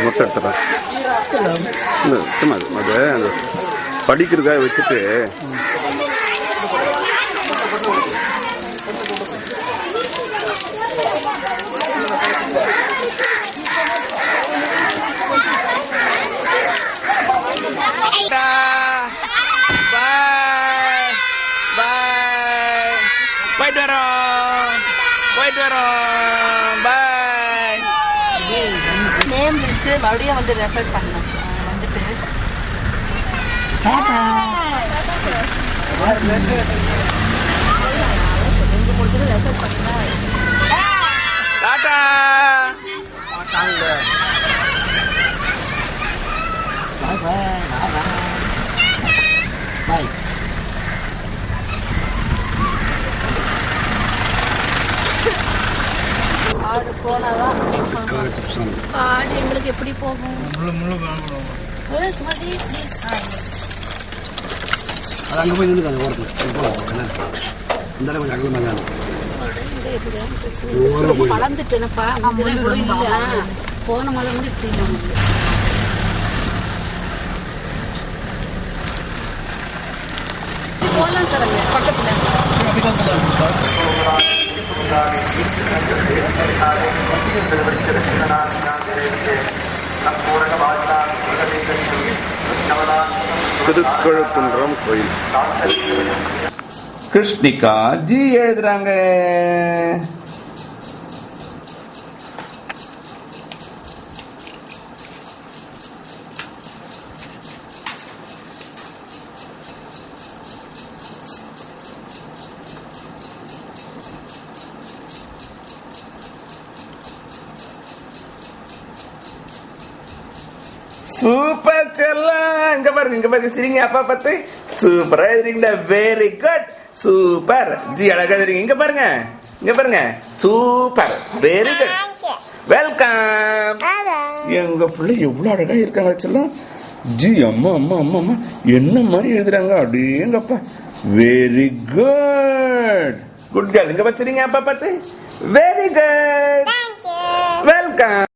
மொத்தம் எடுத்துறேன். சும்மா அது அந்த படிக்கிறதுக்காக வச்சுட்டு போயிட்டு வரோம் பாய். நேம் லிஸ்ட் மறுபடியும் வந்து ரெஃபர் பண்ணலாம் வந்துட்டு ரெஃபர் பண்ணலாம். டாடா பாய். ஆடு போனாதான் ஆடு எங்களுக்கு எப்படி போகும்? அது அங்கே போய் நின்றுது அந்த ஓரத்தில் போகலாம். இந்த இடம் கொஞ்சம் அகலமாக தான் இருக்கும். வளர்ந்துட்டேனப்பா இல்லை போன முதல்ல கூட இப்படி போகலாம் சார் அங்கே பக்கத்தில். திருக்கழுக்குன்றம் கோயில். கிருஷ்ணிகா ஜி எழுதுறாங்க. சூப்பர் செல்லம். இங்க பாருங்க சரிங்க. அப்பா பார்த்து சூப்பரா எழுதுறீங்களா? Very good super ji. அழகா எழுதுறீங்க. இங்க பாருங்க சூப்பர் வெரி குட் வெல்கம். எங்க பிள்ளை எவ்வளவு அழகா இருக்காங்க செல்லம். ஜி அம்மா அம்மா அம்மா அம்மா என்ன மாதிரி எழுதுறாங்க. அப்படியேங்கப்பா வெரி குட் குட் கேர்ள். இங்க வச்சிருங்க அப்பா பார்த்து வெரி குட் வெல்கம்.